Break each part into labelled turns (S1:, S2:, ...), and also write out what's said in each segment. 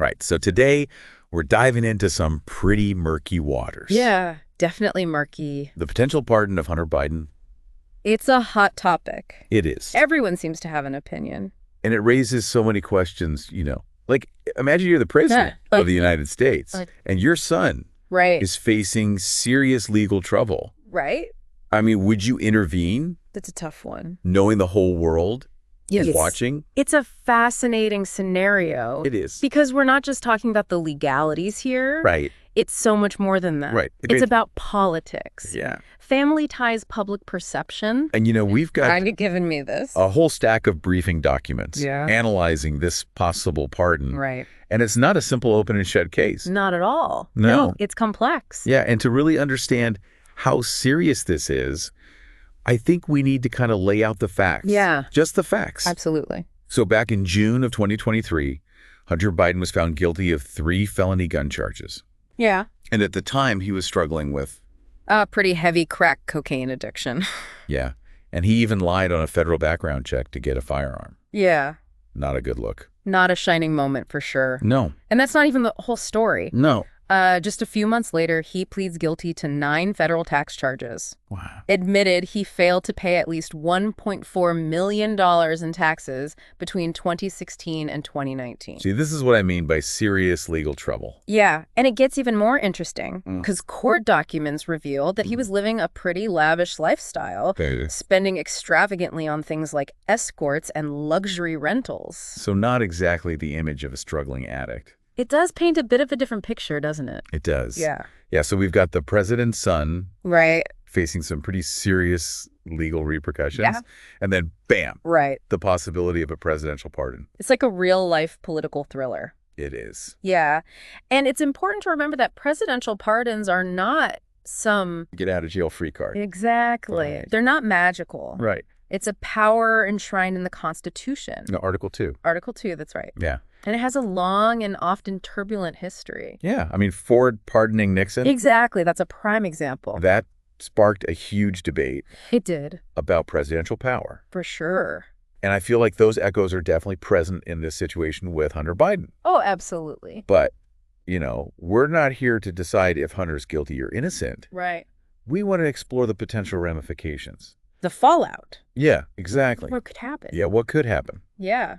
S1: Right. So today, we're diving into some pretty murky waters.
S2: Yeah, definitely murky.
S1: The potential pardon of Hunter Biden.
S2: It's a hot topic.
S1: It is.
S2: Everyone seems to have an opinion.
S1: And it raises so many questions, Like, imagine you're the president of the United States, and your son is facing serious legal trouble.
S2: Right?
S1: I mean, would you intervene?
S2: That's a tough one.
S1: Knowing the whole world is watching?
S2: It's a fascinating scenario.
S1: It is.
S2: Because we're not just talking about the legalities here.
S1: Right.
S2: It's so much more than that.
S1: Right.
S2: It's about politics.
S1: Yeah.
S2: Family ties public perception.
S1: And, we've got
S2: Kind of given me this.
S1: a whole stack of briefing documents analyzing this possible pardon.
S2: Right.
S1: And it's not a simple open and shut case.
S2: Not at all.
S1: No.
S2: It's complex.
S1: Yeah, and to really understand how serious this is, I think we need to kind of lay out the facts.
S2: Yeah.
S1: Just the facts.
S2: Absolutely.
S1: So back in June of 2023, Hunter Biden was found guilty of 3 felony gun charges.
S2: Yeah.
S1: And at the time, he was struggling with...
S2: A pretty heavy crack cocaine addiction.
S1: Yeah. And he even lied on a federal background check to get a firearm.
S2: Yeah.
S1: Not a good look.
S2: Not a shining moment for sure.
S1: No.
S2: And that's not even the whole story.
S1: No.
S2: Just a few months later, he pleads guilty to 9 federal tax charges.
S1: Wow.
S2: Admitted he failed to pay at least $1.4 million in taxes between 2016 and 2019.
S1: See, this is what I mean by serious legal trouble.
S2: Yeah, and it gets even more interesting because court documents reveal that he was living a pretty lavish lifestyle, spending extravagantly on things like escorts and luxury rentals.
S1: So not exactly the image of a struggling addict.
S2: It does paint a bit of a different picture, doesn't it?
S1: It does.
S2: Yeah.
S1: Yeah, so we've got the president's son
S2: Right.
S1: facing some pretty serious legal repercussions.
S2: Yeah.
S1: And then, bam,
S2: Right.
S1: the possibility of a presidential pardon.
S2: It's like a real-life political thriller.
S1: It is.
S2: Yeah. And it's important to remember that presidential pardons are not some...
S1: Get out of jail free card.
S2: Exactly.
S1: Right.
S2: They're not magical.
S1: Right.
S2: It's a power enshrined in the Constitution.
S1: No, Article 2.
S2: Article 2, that's right.
S1: Yeah.
S2: And it has a long and often turbulent history.
S1: Yeah. I mean, Ford pardoning Nixon.
S2: Exactly. That's a prime example.
S1: That sparked a huge debate
S2: It did.
S1: about presidential power.
S2: For sure.
S1: And I feel like those echoes are definitely present in this situation with Hunter Biden.
S2: Oh, absolutely.
S1: But, we're not here to decide if Hunter's guilty or innocent.
S2: Right.
S1: We want to explore the potential ramifications.
S2: The fallout.
S1: Yeah, exactly.
S2: What could happen?
S1: Yeah, what could happen?
S2: Yeah.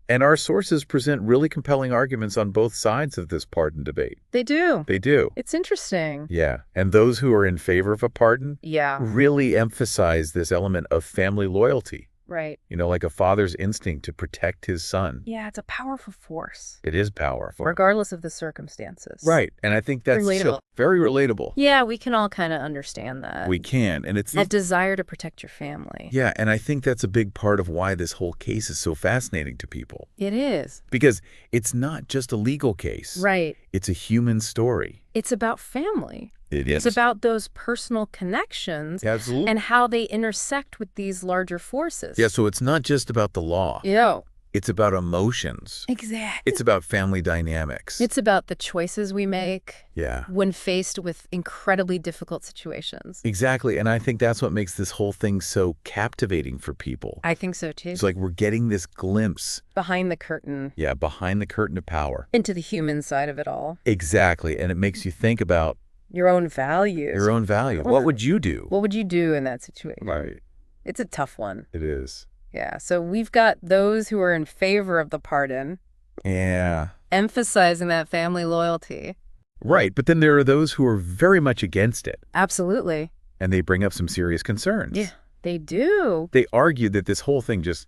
S1: And our sources present really compelling arguments on both sides of this pardon debate.
S2: They do.
S1: They do.
S2: It's interesting.
S1: Yeah. And those who are in favor of a pardon
S2: Yeah.
S1: really emphasize this element of family loyalty.
S2: Right.
S1: Like a father's instinct to protect his son.
S2: Yeah, it's a powerful force.
S1: It is powerful.
S2: Regardless of the circumstances.
S1: Right. And I think that's
S2: Relatable.
S1: very relatable.
S2: Yeah, we can all kind of understand that.
S1: We can. And it's
S2: that desire to protect your family.
S1: Yeah, and I think that's a big part of why this whole case is so fascinating to people.
S2: It is.
S1: Because it's not just a legal case.
S2: Right.
S1: It's a human story.
S2: It's about family.
S1: It is.
S2: It's about those personal connections.
S1: Absolutely.
S2: And how they intersect with these larger forces.
S1: Yeah, so it's not just about the law.
S2: Yeah.
S1: It's about emotions.
S2: Exactly.
S1: It's about family dynamics.
S2: It's about the choices we make.
S1: Yeah.
S2: When faced with incredibly difficult situations.
S1: Exactly. And I think that's what makes this whole thing so captivating for people.
S2: I think so, too.
S1: It's like we're getting this glimpse.
S2: Behind the curtain.
S1: Yeah, behind the curtain of power.
S2: Into the human side of it all.
S1: Exactly. And it makes you think about
S2: your own values.
S1: Your own value. What would you do?
S2: What would you do in that situation?
S1: Right.
S2: It's a tough one.
S1: It is.
S2: Yeah. So we've got those who are in favor of the pardon.
S1: Yeah.
S2: Emphasizing that family loyalty.
S1: Right. But then there are those who are very much against it.
S2: Absolutely.
S1: And they bring up some serious concerns.
S2: Yeah, they do.
S1: They argue that this whole thing just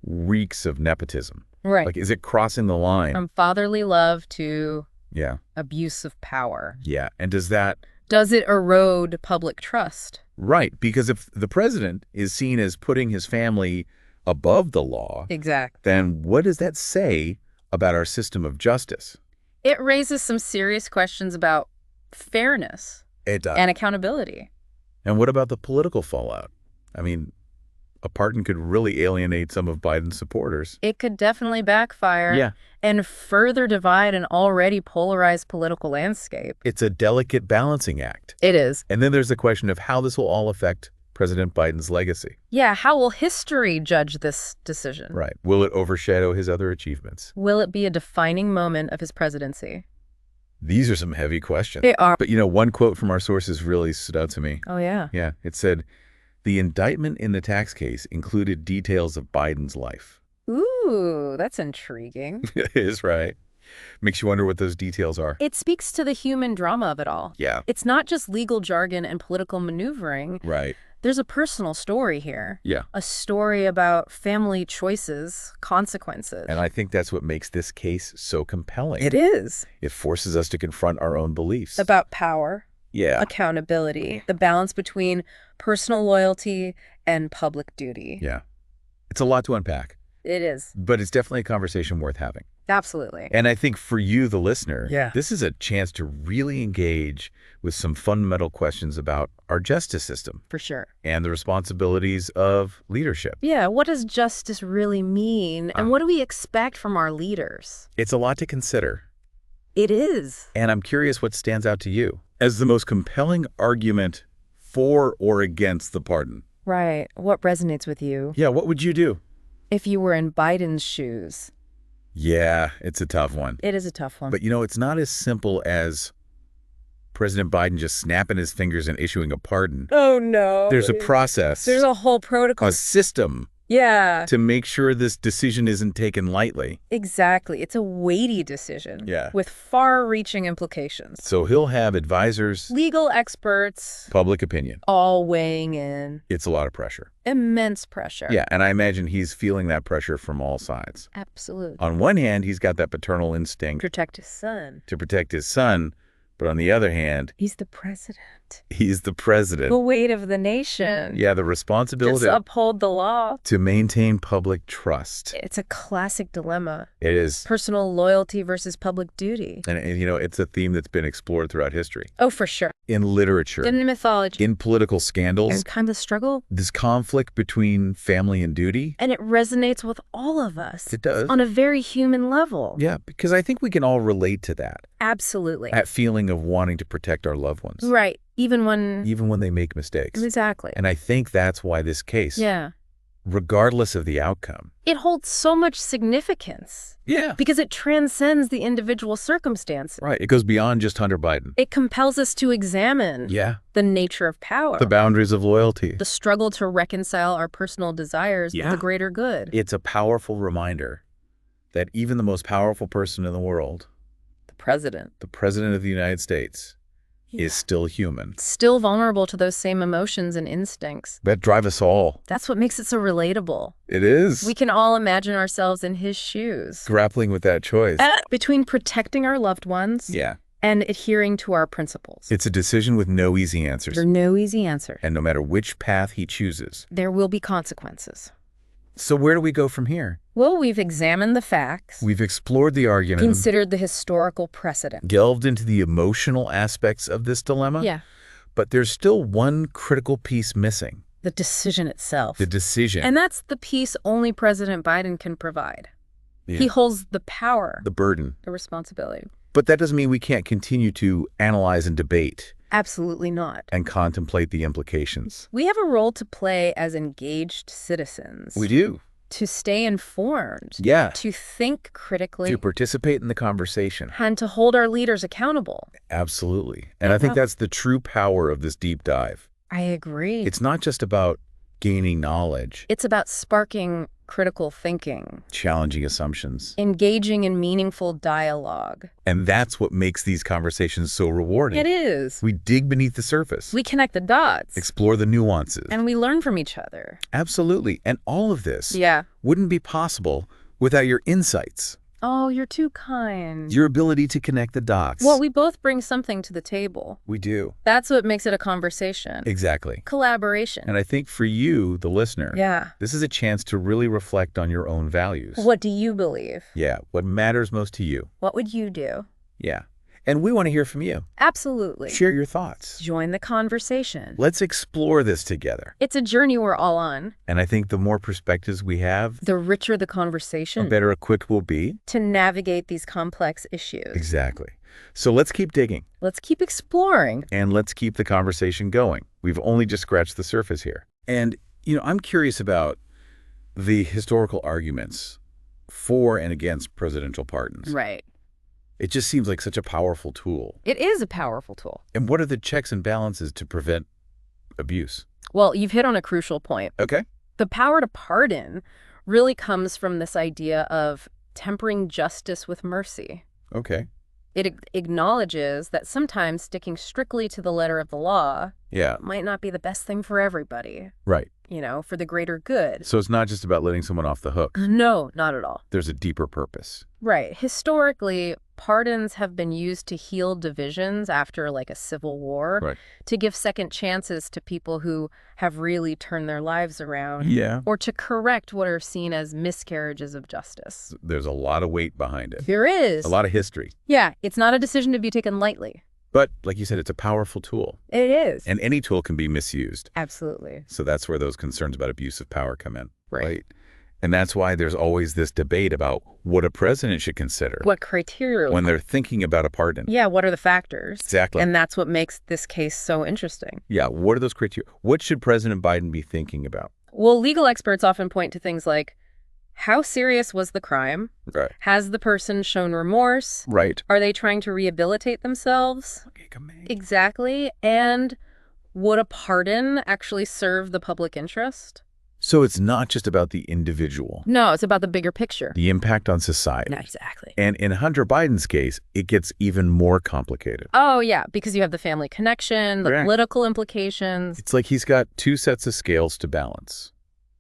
S1: reeks of nepotism.
S2: Right.
S1: Like, is it crossing the line?
S2: From fatherly love to
S1: yeah,
S2: abuse of power.
S1: Yeah. And does
S2: it erode public trust?
S1: Right. Because if the president is seen as putting his family above the law,
S2: exactly,
S1: then what does that say about our system of justice?
S2: It raises some serious questions about fairness.
S1: It does.
S2: And accountability.
S1: And what about the political fallout? I mean, a pardon could really alienate some of Biden's supporters.
S2: It could definitely backfire.
S1: Yeah.
S2: And further divide an already polarized political landscape.
S1: It's a delicate balancing act.
S2: It is.
S1: And then there's the question of how this will all affect President Biden's legacy?
S2: Yeah, how will history judge this decision?
S1: Right. Will it overshadow his other achievements?
S2: Will it be a defining moment of his presidency?
S1: These are some heavy questions.
S2: They are.
S1: But, one quote from our sources really stood out to me.
S2: Oh, yeah.
S1: Yeah. It said, the indictment in the tax case included details of Biden's life.
S2: Ooh, that's intriguing.
S1: It is, right? Makes you wonder what those details are.
S2: It speaks to the human drama of it all.
S1: Yeah.
S2: It's not just legal jargon and political maneuvering.
S1: Right.
S2: There's a personal story here.
S1: Yeah.
S2: A story about family choices, consequences.
S1: And I think that's what makes this case so compelling.
S2: It is.
S1: It forces us to confront our own beliefs.
S2: About power.
S1: Yeah.
S2: Accountability. The balance between personal loyalty and public duty.
S1: Yeah. It's a lot to unpack.
S2: It is.
S1: But it's definitely a conversation worth having.
S2: Absolutely.
S1: And I think for you, the listener, this is a chance to really engage with some fundamental questions about our justice system.
S2: For sure.
S1: And the responsibilities of leadership.
S2: Yeah, what does justice really mean? And what do we expect from our leaders?
S1: It's a lot to consider.
S2: It is.
S1: And I'm curious what stands out to you as the most compelling argument for or against the pardon.
S2: Right. What resonates with you?
S1: Yeah, what would you do?
S2: If you were in Biden's shoes.
S1: Yeah, it's a tough one.
S2: It is a tough one.
S1: But, it's not as simple as President Biden just snapping his fingers and issuing a pardon.
S2: Oh, no.
S1: There's a process.
S2: There's a whole protocol.
S1: A system.
S2: Yeah.
S1: To make sure this decision isn't taken lightly.
S2: Exactly. It's a weighty decision.
S1: Yeah.
S2: With far-reaching implications.
S1: So he'll have advisors.
S2: Legal experts.
S1: Public opinion.
S2: All weighing in.
S1: It's a lot of pressure.
S2: Immense pressure.
S1: Yeah, and I imagine he's feeling that pressure from all sides.
S2: Absolutely.
S1: On one hand, he's got that paternal instinct.
S2: Protect his son.
S1: To protect his son. But on the other hand,
S2: he's the president.
S1: He's the president.
S2: The weight of the nation.
S1: Yeah, the responsibility
S2: to uphold the law.
S1: To maintain public trust.
S2: It's a classic dilemma.
S1: It is.
S2: Personal loyalty versus public duty.
S1: And it's a theme that's been explored throughout history.
S2: Oh, for sure.
S1: In literature.
S2: In mythology.
S1: In political scandals.
S2: And kind of struggle.
S1: This conflict between family and duty.
S2: And it resonates with all of us.
S1: It does.
S2: On a very human level.
S1: Yeah, because I think we can all relate to that.
S2: Absolutely.
S1: That feeling of wanting to protect our loved ones.
S2: Right. Even when
S1: they make mistakes.
S2: Exactly.
S1: And I think that's why this case,
S2: yeah,
S1: regardless of the outcome,
S2: it holds so much significance.
S1: Yeah.
S2: Because it transcends the individual circumstances.
S1: Right. It goes beyond just Hunter Biden.
S2: It compels us to examine the nature of power.
S1: The boundaries of loyalty.
S2: The struggle to reconcile our personal desires with the greater good.
S1: It's a powerful reminder that even the most powerful person in the world, the president of the United States, is still human.
S2: Still vulnerable to those same emotions and instincts.
S1: That drive us all.
S2: That's what makes it so relatable.
S1: It is.
S2: We can all imagine ourselves in his shoes.
S1: Grappling with that choice.
S2: Between protecting our loved ones and adhering to our principles.
S1: It's a decision with no easy answers.
S2: There are no easy answer.
S1: And no matter which path he chooses,
S2: there will be consequences.
S1: So where do we go from here?
S2: Well, we've examined the facts.
S1: We've explored the argument.
S2: Considered the historical precedent.
S1: Delved into the emotional aspects of this dilemma.
S2: Yeah.
S1: But there's still one critical piece missing.
S2: The decision itself.
S1: The decision.
S2: And that's the piece only President Biden can provide. Yeah. He holds the power.
S1: The burden.
S2: The responsibility.
S1: But that doesn't mean we can't continue to analyze and debate.
S2: Absolutely not.
S1: And contemplate the implications.
S2: We have a role to play as engaged citizens.
S1: We do.
S2: To stay informed.
S1: Yeah.
S2: To think critically.
S1: To participate in the conversation.
S2: And to hold our leaders accountable.
S1: Absolutely. And I think that's the true power of this deep dive.
S2: I agree.
S1: It's not just about gaining knowledge.
S2: It's about sparking critical thinking.
S1: Challenging assumptions.
S2: Engaging in meaningful dialogue.
S1: And that's what makes these conversations so rewarding.
S2: It is.
S1: We dig beneath the surface.
S2: We connect the dots.
S1: Explore the nuances.
S2: And we learn from each other.
S1: Absolutely. And all of this
S2: wouldn't
S1: be possible without your insights.
S2: Oh, you're too kind.
S1: Your ability to connect the dots.
S2: Well, we both bring something to the table.
S1: We do.
S2: That's what makes it a conversation.
S1: Exactly.
S2: Collaboration.
S1: And I think for you, the listener, this is a chance to really reflect on your own values.
S2: What do you believe?
S1: Yeah, what matters most to you.
S2: What would you do?
S1: Yeah. And we want to hear from you.
S2: Absolutely.
S1: Share your thoughts.
S2: Join the conversation.
S1: Let's explore this together.
S2: It's a journey we're all on.
S1: And I think the more perspectives we have,
S2: the richer the conversation.
S1: The better equipped we'll be
S2: to navigate these complex issues.
S1: Exactly. So let's keep digging.
S2: Let's keep exploring.
S1: And let's keep the conversation going. We've only just scratched the surface here. And, I'm curious about the historical arguments for and against presidential pardons.
S2: Right.
S1: It just seems like such a powerful tool.
S2: It is a powerful tool.
S1: And what are the checks and balances to prevent abuse?
S2: Well, you've hit on a crucial point.
S1: Okay.
S2: The power to pardon really comes from this idea of tempering justice with mercy.
S1: Okay.
S2: It acknowledges that sometimes sticking strictly to the letter of the law might not be the best thing for everybody.
S1: Right.
S2: For the greater good.
S1: So it's not just about letting someone off the hook.
S2: No, not at all.
S1: There's a deeper purpose.
S2: Right. Historically, pardons have been used to heal divisions after like a civil war, to give second chances to people who have really turned their lives around, or to correct what are seen as miscarriages of justice.
S1: There's a lot of weight behind it.
S2: There is.
S1: A lot of history.
S2: Yeah, it's not a decision to be taken lightly.
S1: But, like you said, it's a powerful tool.
S2: It is.
S1: And any tool can be misused.
S2: Absolutely.
S1: So that's where those concerns about abuse of power come in.
S2: Right.
S1: And that's why there's always this debate about what a president should consider.
S2: What criteria?
S1: When they're thinking about a pardon.
S2: Yeah, what are the factors?
S1: Exactly.
S2: And that's what makes this case so interesting.
S1: Yeah, what are those criteria? What should President Biden be thinking about?
S2: Well, legal experts often point to things like, how serious was the crime?
S1: Right.
S2: Has the person shown remorse?
S1: Right.
S2: Are they trying to rehabilitate themselves? Exactly. And would a pardon actually serve the public interest?
S1: So it's not just about the individual.
S2: No, it's about the bigger picture.
S1: The impact on society.
S2: No, exactly.
S1: And in Hunter Biden's case, it gets even more complicated.
S2: Oh, yeah, because you have the family connection, the political implications.
S1: It's like he's got two sets of scales to balance.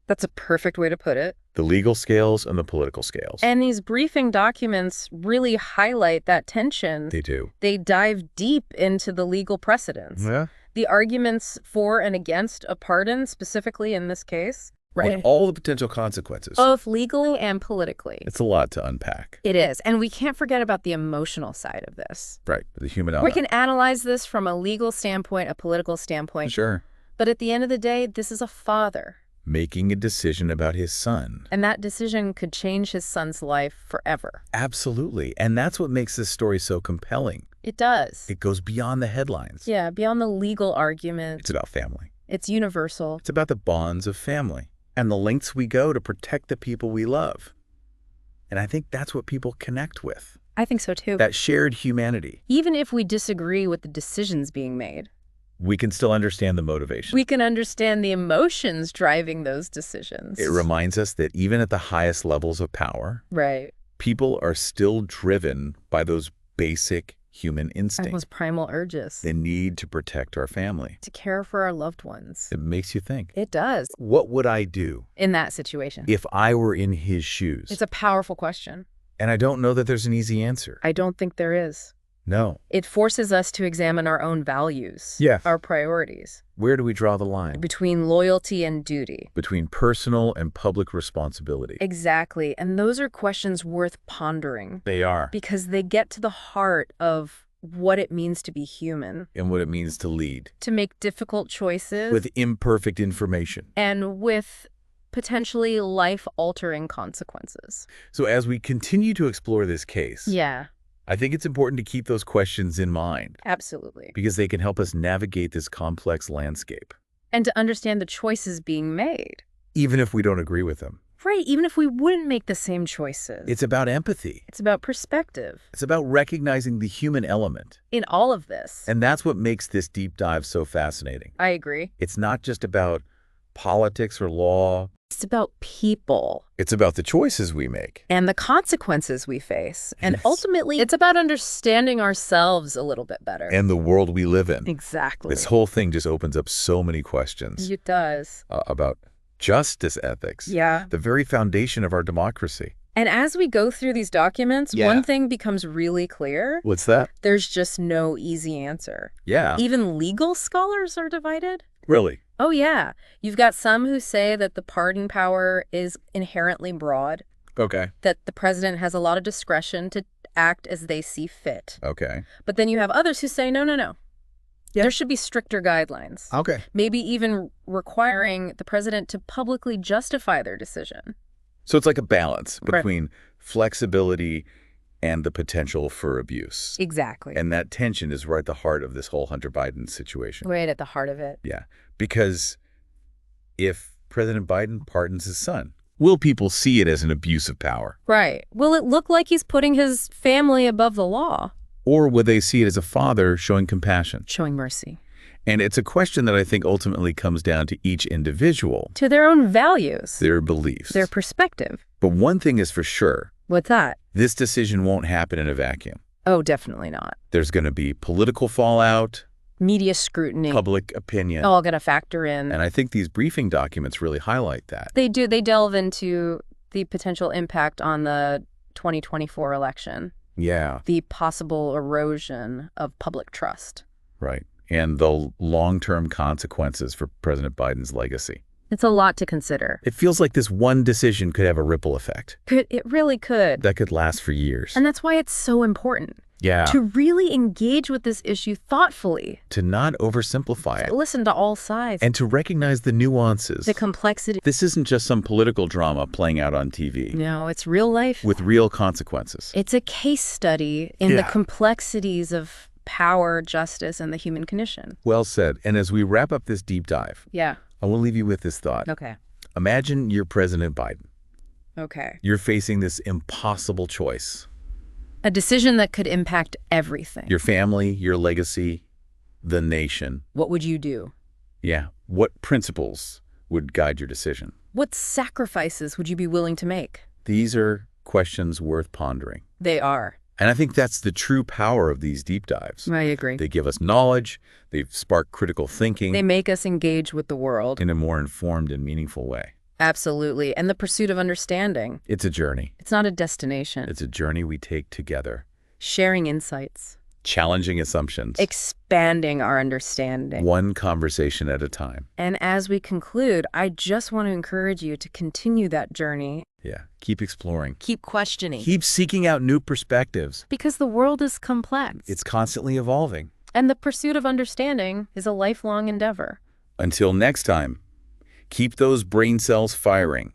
S2: That's a perfect way to put it.
S1: The legal scales and the political scales.
S2: And these briefing documents really highlight that tension.
S1: They do.
S2: They dive deep into the legal precedents.
S1: Yeah.
S2: The arguments for and against a pardon, specifically in this case.
S1: Right. With all the potential consequences.
S2: Both legally and politically.
S1: It's a lot to unpack.
S2: It is. And we can't forget about the emotional side of this.
S1: Right. The human element.
S2: We can analyze this from a legal standpoint, a political standpoint.
S1: Sure.
S2: But at the end of the day, this is a father
S1: making a decision about his son.
S2: And that decision could change his son's life forever.
S1: Absolutely. And that's what makes this story so compelling.
S2: It does.
S1: It goes beyond the headlines.
S2: Yeah, beyond the legal argument.
S1: It's about family.
S2: It's universal.
S1: It's about the bonds of family and the lengths we go to protect the people we love. And I think that's what people connect with.
S2: I think so too.
S1: That shared humanity.
S2: Even if we disagree with the decisions being made,
S1: we can still understand the motivation.
S2: We can understand the emotions driving those decisions.
S1: It reminds us that even at the highest levels of power, people are still driven by those basic human instincts.
S2: Those primal urges.
S1: The need to protect our family.
S2: To care for our loved ones.
S1: It makes you think.
S2: It does.
S1: What would I do
S2: in that situation
S1: if I were in his shoes?
S2: It's a powerful question.
S1: And I don't know that there's an easy answer.
S2: I don't think there is.
S1: No.
S2: It forces us to examine our own values, our priorities.
S1: Where do we draw the line?
S2: Between loyalty and duty.
S1: Between personal and public responsibility.
S2: Exactly. And those are questions worth pondering.
S1: They are.
S2: Because they get to the heart of what it means to be human.
S1: And what it means to lead.
S2: To make difficult choices.
S1: With imperfect information.
S2: And with potentially life-altering consequences.
S1: So as we continue to explore this case, I think it's important to keep those questions in mind.
S2: Absolutely.
S1: Because they can help us navigate this complex landscape.
S2: And to understand the choices being made.
S1: Even if we don't agree with them.
S2: Right, even if we wouldn't make the same choices.
S1: It's about empathy.
S2: It's about perspective.
S1: It's about recognizing the human element.
S2: In all of this.
S1: And that's what makes this deep dive so fascinating.
S2: I agree.
S1: It's not just about politics or law.
S2: It's about people.
S1: It's about the choices we make.
S2: And the consequences we face. And ultimately, it's about understanding ourselves a little bit better.
S1: And the world we live in.
S2: Exactly.
S1: This whole thing just opens up so many questions.
S2: It does.
S1: About justice ethics.
S2: Yeah.
S1: The very foundation of our democracy.
S2: And as we go through these documents, one thing becomes really clear.
S1: What's that?
S2: There's just no easy answer.
S1: Yeah.
S2: Even legal scholars are divided.
S1: Really?
S2: Oh, yeah. You've got some who say that the pardon power is inherently broad.
S1: Okay.
S2: That the president has a lot of discretion to act as they see fit.
S1: Okay.
S2: But then you have others who say, no. Yeah. There should be stricter guidelines.
S1: Okay.
S2: Maybe even requiring the president to publicly justify their decision.
S1: So it's like a balance between flexibility and the potential for abuse.
S2: Exactly.
S1: And that tension is right at the heart of this whole Hunter Biden situation.
S2: Right at the heart of it.
S1: Yeah. Because if President Biden pardons his son? Will people see it as an abuse of power?
S2: Right. Will it look like he's putting his family above the law?
S1: Or will they see it as a father showing compassion?
S2: Showing mercy.
S1: And it's a question that I think ultimately comes down to each individual.
S2: To their own values.
S1: Their beliefs.
S2: Their perspective.
S1: But one thing is for sure.
S2: What's that?
S1: This decision won't happen in a vacuum.
S2: Oh, definitely not.
S1: There's going to be political fallout.
S2: Media scrutiny.
S1: Public opinion.
S2: All going to factor in.
S1: And I think these briefing documents really highlight that.
S2: They do. They delve into the potential impact on the 2024 election.
S1: Yeah.
S2: The possible erosion of public trust.
S1: Right. And the long-term consequences for President Biden's legacy.
S2: It's a lot to consider.
S1: It feels like this one decision could have a ripple effect.
S2: It really could.
S1: That could last for years.
S2: And that's why it's so important.
S1: Yeah.
S2: To really engage with this issue thoughtfully.
S1: To not oversimplify it.
S2: Listen to all sides.
S1: And to recognize the nuances.
S2: The complexity.
S1: This isn't just some political drama playing out on TV.
S2: No, it's real life.
S1: With real consequences.
S2: It's a case study in the complexities of power, justice, and the human condition.
S1: Well said. And as we wrap up this deep dive, I will leave you with this thought.
S2: Okay.
S1: Imagine you're President Biden.
S2: Okay.
S1: You're facing this impossible choice.
S2: A decision that could impact everything.
S1: Your family, your legacy, the nation.
S2: What would you do?
S1: Yeah. What principles would guide your decision?
S2: What sacrifices would you be willing to make?
S1: These are questions worth pondering.
S2: They are.
S1: And I think that's the true power of these deep dives.
S2: I agree.
S1: They give us knowledge. They spark critical thinking.
S2: They make us engage with the world.
S1: In a more informed and meaningful way.
S2: Absolutely. And the pursuit of understanding.
S1: It's a journey.
S2: It's not a destination.
S1: It's a journey we take together.
S2: Sharing insights.
S1: Challenging assumptions.
S2: Expanding our understanding.
S1: One conversation at a time.
S2: And as we conclude, I just want to encourage you to continue that journey.
S1: Yeah. Keep exploring.
S2: Keep questioning.
S1: Keep seeking out new perspectives.
S2: Because the world is complex.
S1: It's constantly evolving.
S2: And the pursuit of understanding is a lifelong endeavor.
S1: Until next time, keep those brain cells firing.